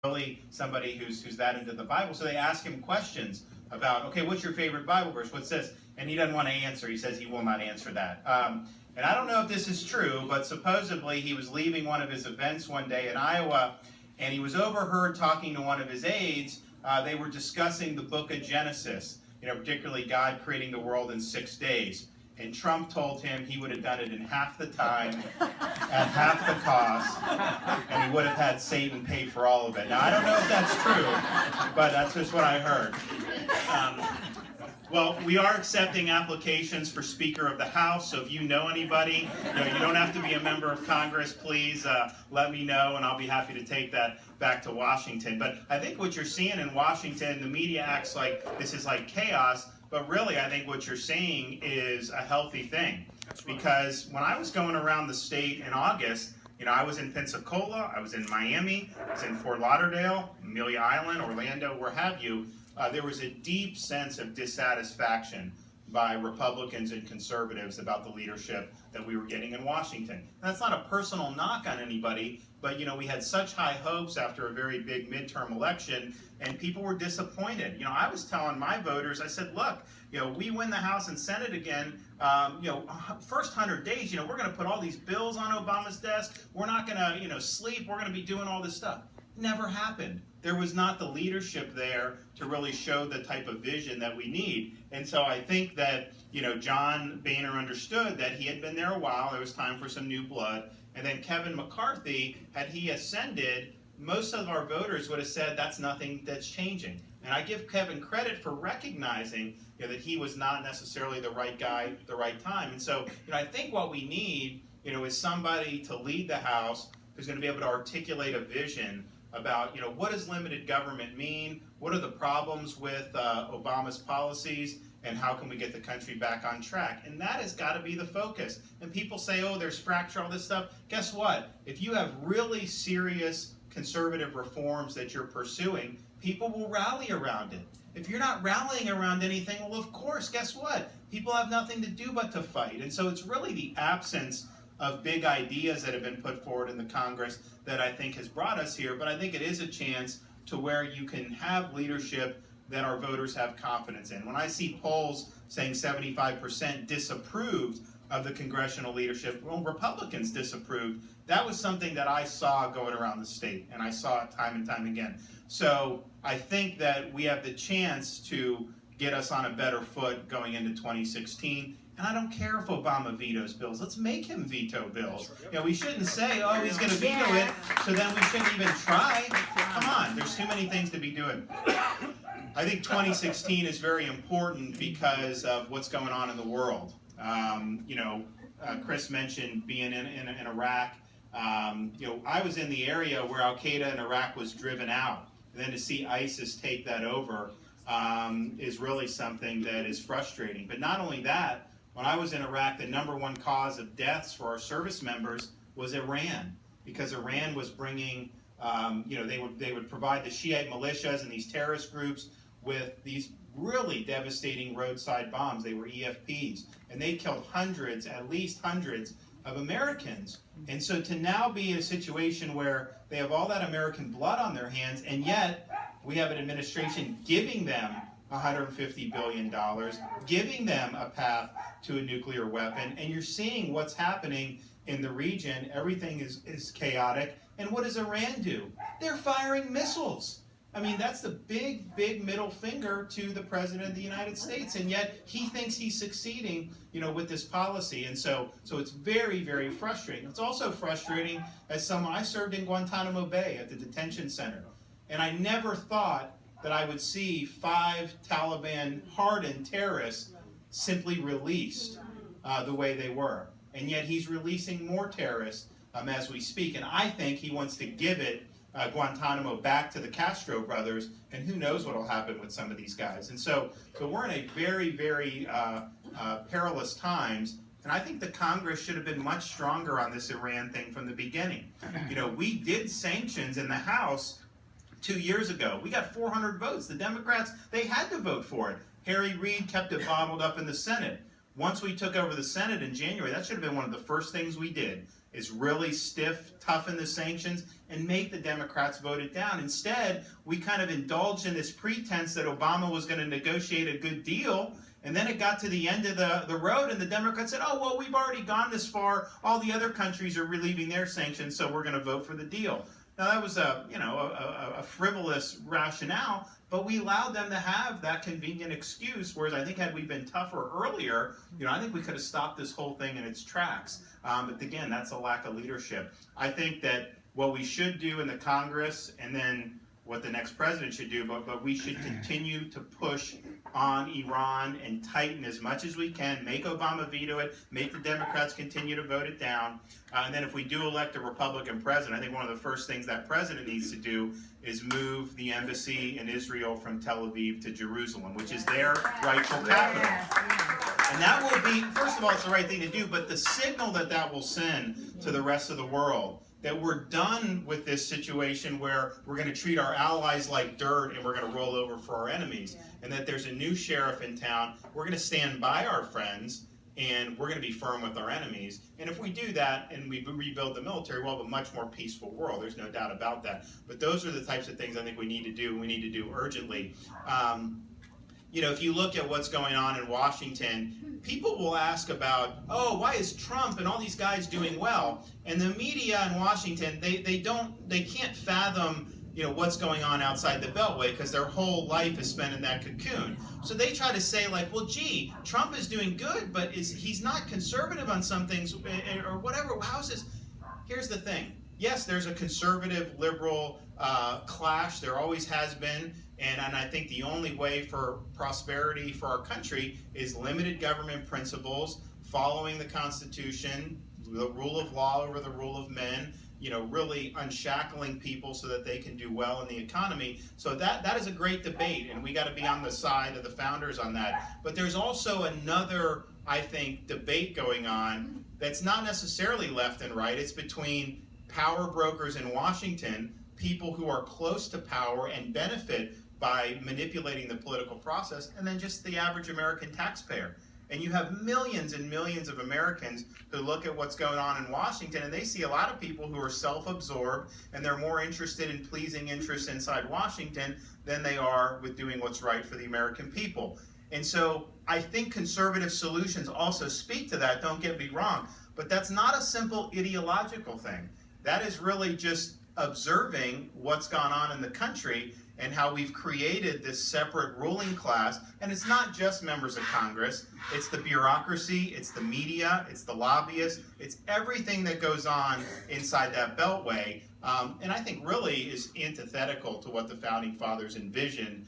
really somebody who's that into the Bible. So they ask him questions about, okay, what's your favorite Bible verse? What's this? And he doesn't want to answer. He says he will not answer that. And I don't know if this is true, but supposedly he was leaving one of his events one day in Iowa, and he was overheard talking to one of his aides. They were discussing the book of Genesis, particularly God creating the world in 6 days. And Trump told him he would have done it in half the time, at half the cost, and he would have had Satan pay for all of it. Now, I don't know if that's true, but that's just what I heard. Well, we are accepting applications for Speaker of the House, so if you know anybody, you don't have to be a member of Congress, please let me know, and I'll be happy to take that back to Washington. But I think what you're seeing in Washington, the media acts like this is like chaos, but really I think what you're seeing is a healthy thing. Because when I was going around the state in August, I was in Pensacola, I was in Miami, I was in Fort Lauderdale, Amelia Island, Orlando, where have you. There was a deep sense of dissatisfaction by Republicans and conservatives about the leadership that we were getting in Washington. And that's not a personal knock on anybody, but we had such high hopes after a very big midterm election, and people were disappointed. I was telling my voters, I said, look, we win the House and Senate again, first 100 days, we're going to put all these bills on Obama's desk. We're not going to, sleep. We're going to be doing all this stuff. Never happened. There was not the leadership there to really show the type of vision that we need. And so I think that, John Boehner understood that he had been there a while. It was time for some new blood. And then Kevin McCarthy, had he ascended, most of our voters would have said that's nothing that's changing. And I give Kevin credit for recognizing that he was not necessarily the right guy at the right time. And so I think what we need is somebody to lead the House who's going to be able to articulate a vision about what does limited government mean, what are the problems with Obama's policies, and how can we get the country back on track. And that has got to be the focus. And people say, oh, there's fracture, all this stuff. Guess what? If you have really serious conservative reforms that you're pursuing, people will rally around it. If you're not rallying around anything, well, of course, guess what? People have nothing to do but to fight. And so it's really the absence of big ideas that have been put forward in the Congress that I think has brought us here. But I think it is a chance to where you can have leadership that our voters have confidence in. When I see polls saying 75% disapproved of the congressional leadership, well, Republicans disapproved, that was something that I saw going around the state, and I saw it time and time again. So I think that we have the chance to get us on a better foot going into 2016. And I don't care if Obama vetoes bills. Let's make him veto bills. We shouldn't say, oh, he's going to veto it, so then we shouldn't even try. Come on, there's too many things to be doing. I think 2016 is very important because of what's going on in the world. Chris mentioned being in Iraq. I was in the area where Al-Qaeda in Iraq was driven out. And then to see ISIS take that over is really something that is frustrating. But not only that, when I was in Iraq, the #1 cause of deaths for our service members was Iran, because Iran was bringing, they would provide the Shiite militias and these terrorist groups with these really devastating roadside bombs. They were EFPs, and they killed at least hundreds of Americans. And so to now be in a situation where they have all that American blood on their hands, and yet we have an administration giving them $150 billion, giving them a path to a nuclear weapon, and you're seeing what's happening in the region. Everything is chaotic. And what does Iran do? They're firing missiles. I mean, that's the big middle finger to the President of the United States, and yet he thinks he's succeeding, with this policy. And so it's very, very frustrating. It's also frustrating as someone, I served in Guantanamo Bay at the detention center, and I never thought that I would see 5 Taliban hardened terrorists simply released the way they were. And yet he's releasing more terrorists as we speak. And I think he wants to give it, Guantanamo, back to the Castro brothers, and who knows what will happen with some of these guys. And so we're in a very, very perilous times. And I think the Congress should have been much stronger on this Iran thing from the beginning. We did sanctions in the House 2 years ago. We got 400 votes. The Democrats, they had to vote for it. Harry Reid kept it bottled up in the Senate. Once we took over the Senate in January, that should have been one of the first things we did, is really stiff, toughen the sanctions, and make the Democrats vote it down. Instead, we kind of indulged in this pretense that Obama was going to negotiate a good deal, and then it got to the end of the road, and the Democrats said, oh, well, we've already gone this far. All the other countries are relieving their sanctions, so we're going to vote for the deal. Now, that was a frivolous rationale, but we allowed them to have that convenient excuse, whereas I think had we been tougher earlier, I think we could have stopped this whole thing in its tracks. But again, that's a lack of leadership. I think that what we should do in the Congress, and then what the next president should do, but we should continue to push on Iran and tighten as much as we can, make Obama veto it, make the Democrats continue to vote it down, and then if we do elect a Republican president, I think one of the first things that president needs to do is move the embassy in Israel from Tel Aviv to Jerusalem, which is their rightful capital. And that will be, first of all, it's the right thing to do, but the signal that will send to the rest of the world that we're done with this situation where we're going to treat our allies like dirt and we're going to roll over for our enemies, and that there's a new sheriff in town. We're going to stand by our friends and we're going to be firm with our enemies. And if we do that and we rebuild the military, we'll have a much more peaceful world. There's no doubt about that. But those are the types of things I think we need to do, and we need to do urgently. If you look at what's going on in Washington, people will ask about, oh, why is Trump and all these guys doing well? And the media in Washington, they can't fathom, what's going on outside the Beltway because their whole life is spent in that cocoon. So they try to say like, well, gee, Trump is doing good, but he's not conservative on some things or whatever. How is this? Here's the thing. Yes, there's a conservative liberal clash. There always has been. And I think the only way for prosperity for our country is limited government principles, following the Constitution, the rule of law over the rule of men, really unshackling people so that they can do well in the economy. So that is a great debate, and we got to be on the side of the founders on that. But there's also another, I think, debate going on that's not necessarily left and right. It's between power brokers in Washington, people who are close to power and benefit by manipulating the political process, and then just the average American taxpayer. And you have millions and millions of Americans who look at what's going on in Washington, and they see a lot of people who are self-absorbed, and they're more interested in pleasing interests inside Washington than they are with doing what's right for the American people. And so I think conservative solutions also speak to that, don't get me wrong, but that's not a simple ideological thing. That is really just observing what's gone on in the country and how we've created this separate ruling class. And it's not just members of Congress, it's the bureaucracy, it's the media, it's the lobbyists, it's everything that goes on inside that beltway. And I think really is antithetical to what the Founding Fathers envisioned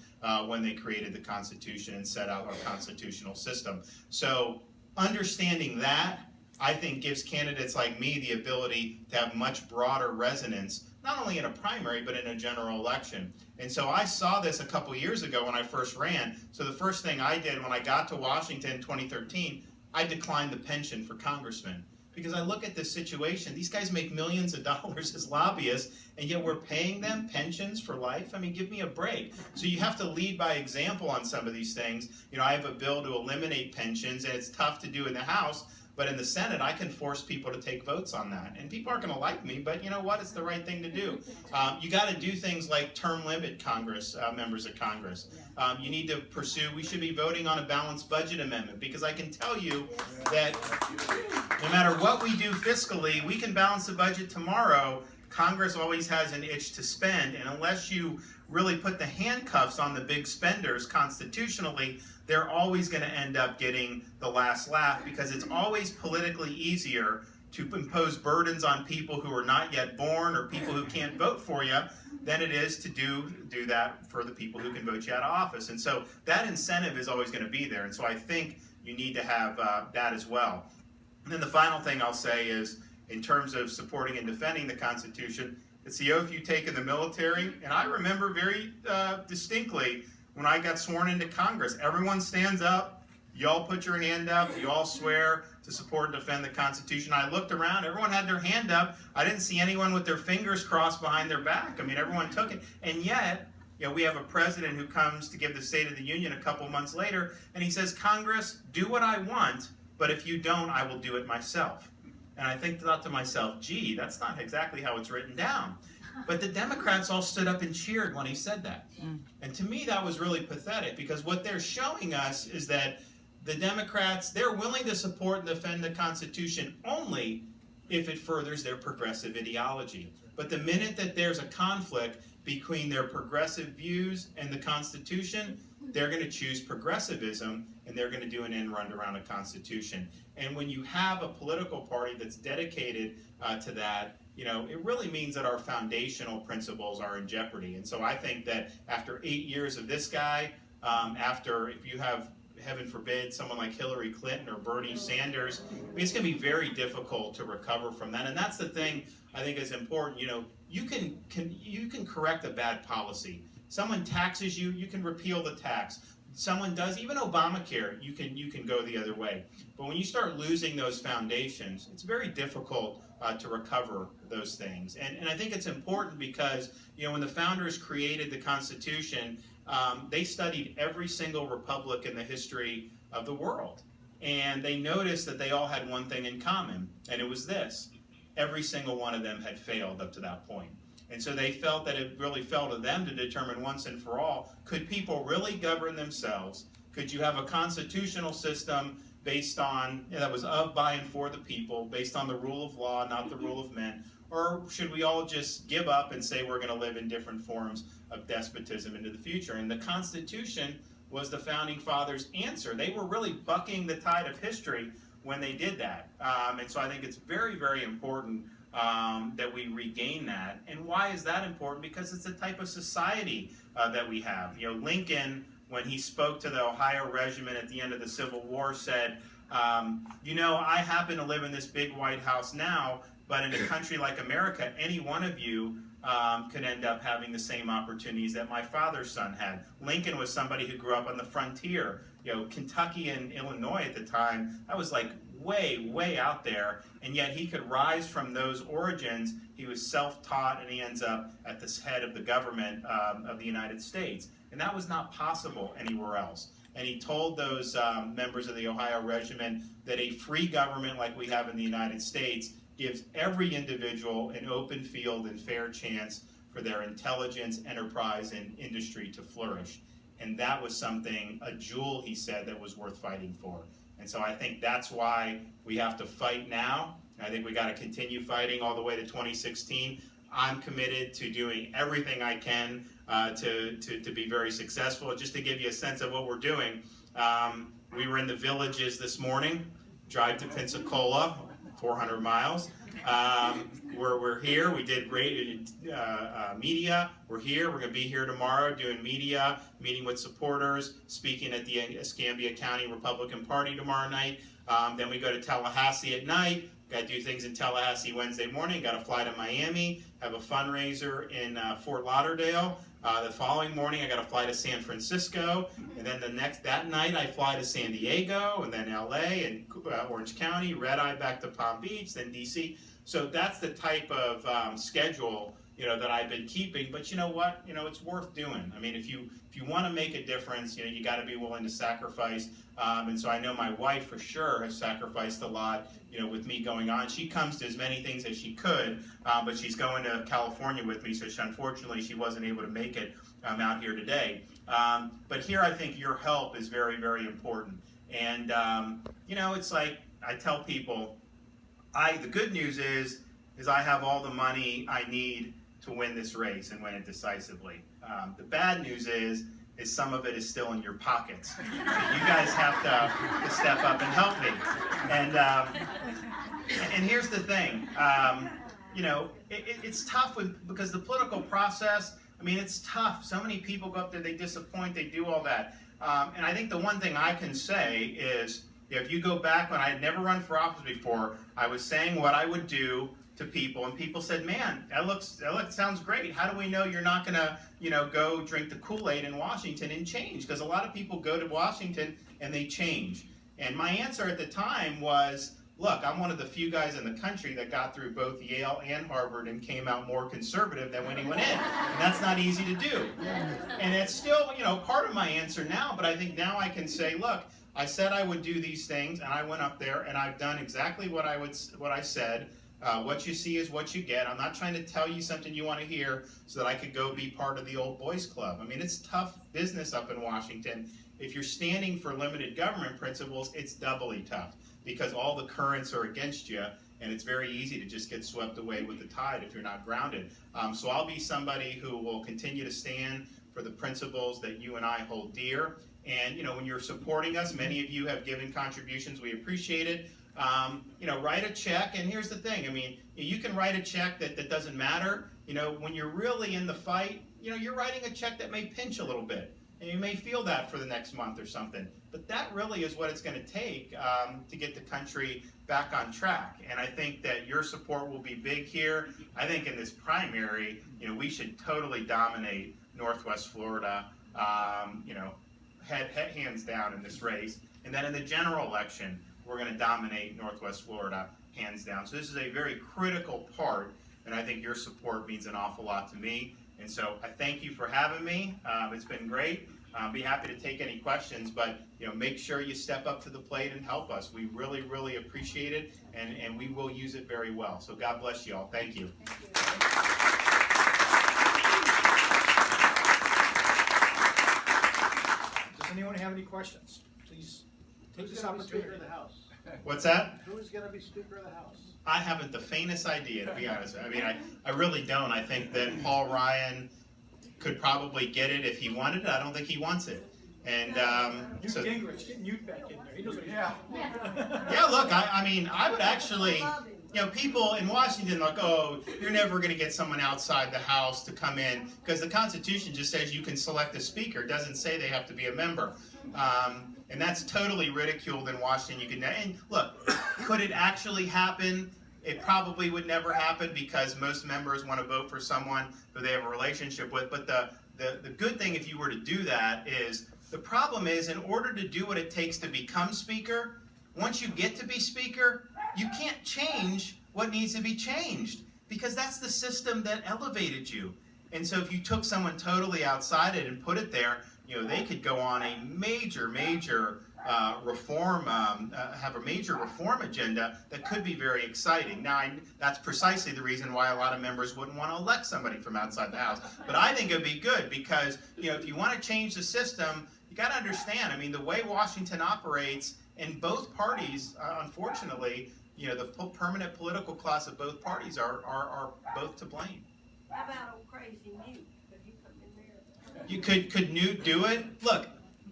when they created the Constitution and set out our constitutional system. So understanding that, I think, gives candidates like me the ability to have much broader resonance, not only in a primary, but in a general election. And so I saw this a couple years ago when I first ran. So the first thing I did when I got to Washington in 2013, I declined the pension for congressmen. Because I look at this situation, these guys make millions of dollars as lobbyists, and yet we're paying them pensions for life? I mean, give me a break. So you have to lead by example on some of these things. I have a bill to eliminate pensions, and it's tough to do in the House. But in the Senate, I can force people to take votes on that. And people aren't going to like me, but you know what? It's the right thing to do. You got to do things like term limit members of Congress. You need to pursue, we should be voting on a balanced budget amendment, because I can tell you that no matter what we do fiscally, we can balance the budget tomorrow. Congress always has an itch to spend, and unless you really put the handcuffs on the big spenders constitutionally, they're always going to end up getting the last laugh, because it's always politically easier to impose burdens on people who are not yet born or people who can't vote for you than it is to do that for the people who can vote you out of office. And so that incentive is always going to be there. And so I think you need to have that as well. And then the final thing I'll say is, in terms of supporting and defending the Constitution, it's the oath you take in the military. And I remember very distinctly when I got sworn into Congress, everyone stands up, you all put your hand up, you all swear to support and defend the Constitution. I looked around, everyone had their hand up. I didn't see anyone with their fingers crossed behind their back. I mean, everyone took it. And yet, we have a president who comes to give the State of the Union a couple months later, and he says, Congress, do what I want, but if you don't, I will do it myself. And I thought to myself, gee, that's not exactly how it's written down. But the Democrats all stood up and cheered when he said that. And to me, that was really pathetic, because what they're showing us is that the Democrats, they're willing to support and defend the Constitution only if it furthers their progressive ideology. But the minute that there's a conflict between their progressive views and the Constitution, they're going to choose progressivism, and they're going to do an end run around the Constitution. And when you have a political party that's dedicated to that, it really means that our foundational principles are in jeopardy. And so I think that after 8 years of this guy, if you have, heaven forbid, someone like Hillary Clinton or Bernie Sanders, it's going to be very difficult to recover from that. And that's the thing I think is important. You can correct a bad policy. Someone taxes you, you can repeal the tax. Someone does, even Obamacare, you can go the other way. But when you start losing those foundations, it's very difficult to recover those things. And I think it's important because, when the founders created the Constitution, they studied every single republic in the history of the world. And they noticed that they all had one thing in common, and it was this: every single one of them had failed up to that point. And so they felt that it really fell to them to determine once and for all, could people really govern themselves? Could you have a constitutional system based on, that was of, by, and for the people, based on the rule of law, not the rule of men? Or should we all just give up and say we're going to live in different forms of despotism into the future? And the Constitution was the Founding Fathers' answer. They were really bucking the tide of history when they did that. And so I think it's very, very important that we regain that. And why is that important? Because it's the type of society that we have. Lincoln, when he spoke to the Ohio Regiment at the end of the Civil War, said, I happen to live in this big White House now, but in a country like America, any one of you could end up having the same opportunities that my father's son had. Lincoln was somebody who grew up on the frontier. Kentucky and Illinois at the time, that was like way, way out there, and yet he could rise from those origins. He was self-taught, and he ends up at the head of the government of the United States. And that was not possible anywhere else. And he told those members of the Ohio Regiment that a free government like we have in the United States gives every individual an open field and fair chance for their intelligence, enterprise, and industry to flourish. And that was something, a jewel, he said, that was worth fighting for. And so I think that's why we have to fight now. I think we got to continue fighting all the way to 2016. I'm committed to doing everything I can to be very successful. Just to give you a sense of what we're doing, we were in the Villages this morning, drive to Pensacola, 400 miles. We're here. We did great media. We're here. We're going to be here tomorrow doing media, meeting with supporters, speaking at the Escambia County Republican Party tomorrow night. Then we go to Tallahassee at night. Got to do things in Tallahassee Wednesday morning. Got to fly to Miami, have a fundraiser in Fort Lauderdale. The following morning, I got to fly to San Francisco, and then that night I fly to San Diego, and then LA and Orange County, red eye back to Palm Beach, then DC. So that's the type of schedule that I've been keeping. But you know what? It's worth doing. I mean, if you want to make a difference, you got to be willing to sacrifice. And so I know my wife for sure has sacrificed a lot, with me going on. She comes to as many things as she could, but she's going to California with me, so unfortunately she wasn't able to make it out here today. But here I think your help is very, very important. And, it's like I tell people, the good news is I have all the money I need to win this race and win it decisively. The bad news is some of it is still in your pockets. So you guys have to step up and help me. And here's the thing, it's tough because the political process, it's tough. So many people go up there, they disappoint, they do all that. And I think the one thing I can say is, if you go back when I had never run for office before, I was saying what I would do to people, and people said, "Man, that sounds great. How do we know you're not gonna, go drink the Kool-Aid in Washington and change?" Because a lot of people go to Washington and they change. And my answer at the time was, look, I'm one of the few guys in the country that got through both Yale and Harvard and came out more conservative than when he went in. And that's not easy to do. And it's still, part of my answer now, but I think now I can say, look, I said I would do these things, and I went up there, and I've done exactly what I said. What you see is what you get. I'm not trying to tell you something you want to hear so that I could go be part of the old boys club. I mean, it's tough business up in Washington. If you're standing for limited government principles, it's doubly tough because all the currents are against you, and it's very easy to just get swept away with the tide if you're not grounded. So I'll be somebody who will continue to stand for the principles that you and I hold dear. And when you're supporting us, many of you have given contributions. We appreciate it. Write a check, and here's the thing. I mean, you can write a check that doesn't matter. When you're really in the fight, you're writing a check that may pinch a little bit, and you may feel that for the next month or something. But that really is what it's going to take to get the country back on track. And I think that your support will be big here. I think in this primary, we should totally dominate Northwest Florida, hands down in this race. And then in the general election, we're going to dominate Northwest Florida, hands down. So this is a very critical part, and I think your support means an awful lot to me. And so I thank you for having me. It's been great. I'll be happy to take any questions, but make sure you step up to the plate and help us. We really, really appreciate it, and we will use it very well. So God bless you all. Thank you. Does anyone have any questions? Please take this opportunity. Of the House? What's that? Who's going to be Speaker of the House? I haven't the faintest idea, to be honest. I mean, I really don't. I think that Paul Ryan could probably get it if he wanted it. I don't think he wants it. And Newt Gingrich, get Newt back in there. He doesn't. Yeah. Yeah, look, I mean, I would actually, people in Washington like, oh, you're never going to get someone outside the House to come in, because the Constitution just says you can select a speaker. It doesn't say they have to be a member. And that's totally ridiculed in Washington. And look, could it actually happen? It probably would never happen because most members want to vote for someone who they have a relationship with. But the good thing, if you were to do that, is the problem is, in order to do what it takes to become Speaker, once you get to be Speaker, you can't change what needs to be changed, because that's the system that elevated you. And so if you took someone totally outside it and put it there, they could go on a major reform, have a major reform agenda that could be very exciting. Now, that's precisely the reason why a lot of members wouldn't want to elect somebody from outside the House. But I think it would be good because, if you want to change the system, you got to understand, I mean, the way Washington operates in both parties, unfortunately, the permanent political class of both parties are both to blame. How about old crazy Newt? Could he come in there? You could Newt do it? Look,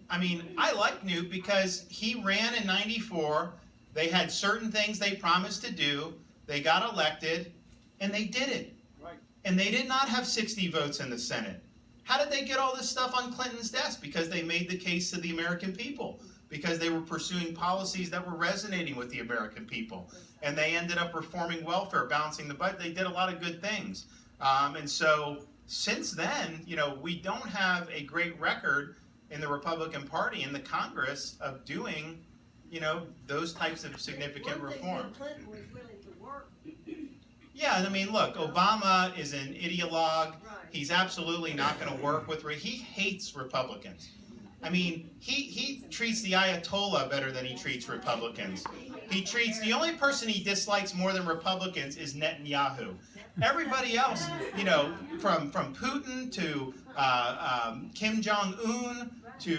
I mean, I like Newt because he ran in '94. They had certain things they promised to do. They got elected, and they did it. Right. And they did not have 60 votes in the Senate. How did they get all this stuff on Clinton's desk? Because they made the case to the American people. Because they were pursuing policies that were resonating with the American people. And they ended up reforming welfare, balancing the budget. They did a lot of good things. And so since then, we don't have a great record in the Republican Party in the Congress of doing, those types of significant reforms. Clinton was willing to work. Yeah, I mean, look, Obama is an ideologue. Right. He's absolutely not going to work with, he hates Republicans. I mean, he treats the Ayatollah better than he treats Republicans. The only person he dislikes more than Republicans is Netanyahu. Everybody else, from Putin to Kim Jong-un to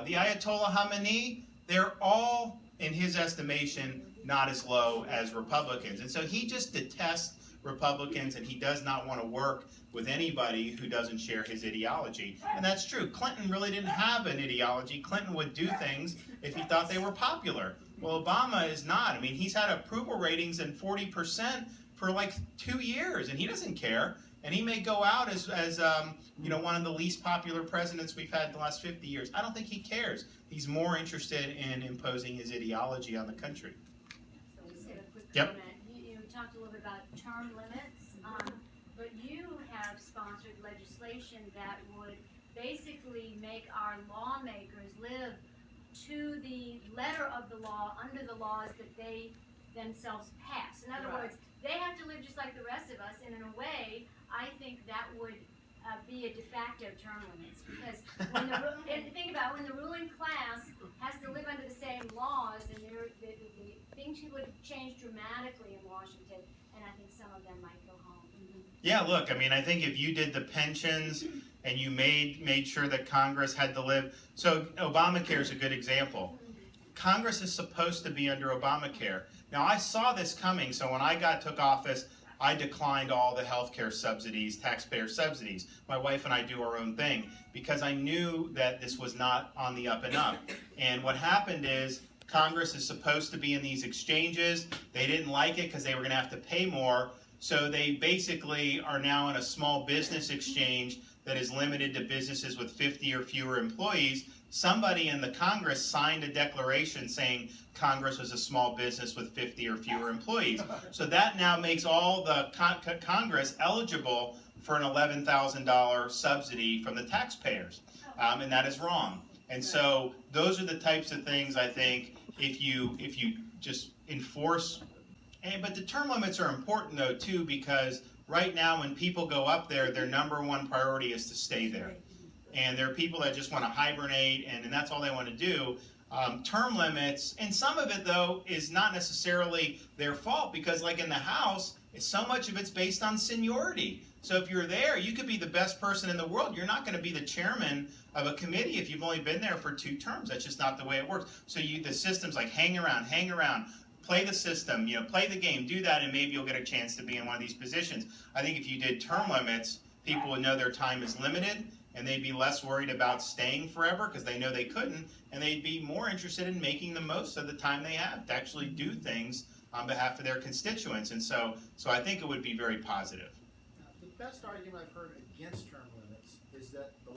the Ayatollah Khamenei, they're all, in his estimation, not as low as Republicans. And so he just detests Republicans, and he does not want to work with anybody who doesn't share his ideology. And that's true. Clinton really didn't have an ideology. Clinton would do things if he thought they were popular. Well, Obama is not. I mean, he's had approval ratings in 40% for like 2 years, and he doesn't care. And he may go out as one of the least popular presidents we've had in the last 50 years. I don't think he cares. He's more interested in imposing his ideology on the country. So we said a quick Yep. comment. You talked a little bit about term limits, but you have sponsored legislation that would basically make our lawmakers live to the letter of the law under the laws that they themselves pass. In other Right. words, they have to live just like the rest of us, and in a way, I think that would be a de facto term limits, because when and think about when the ruling class has to live under the same laws, and things would change dramatically in Washington, and I think some of them might go home. Yeah, look, I mean, I think if you did the pensions and you made sure that Congress had to live, so Obamacare is a good example. Congress is supposed to be under Obamacare. Now, I saw this coming, so when I took office, I declined all the healthcare subsidies, taxpayer subsidies. My wife and I do our own thing because I knew that this was not on the up and up. And what happened is Congress is supposed to be in these exchanges. They didn't like it because they were going to have to pay more. So they basically are now in a small business exchange that is limited to businesses with 50 or fewer employees. Somebody in the Congress signed a declaration saying Congress was a small business with 50 or fewer employees. So that now makes all the Congress eligible for an $11,000 subsidy from the taxpayers, and that is wrong. And so those are the types of things I think if you just enforce. But the term limits are important though too, because right now when people go up there, their number one priority is to stay there. And there are people that just want to hibernate, and that's all they want to do. Term limits, and some of it though is not necessarily their fault, because like in the House, so much of it's based on seniority. So if you're there, you could be the best person in the world. You're not going to be the chairman of a committee if you've only been there for 2 terms. That's just not the way it works. So the system's like hang around, play the system, play the game, do that, and maybe you'll get a chance to be in one of these positions. I think if you did term limits, people would know their time is limited, and they'd be less worried about staying forever because they know they couldn't, and they'd be more interested in making the most of the time they have to actually do things on behalf of their constituents. And so I think it would be very positive. The best argument I've heard against term limits is that the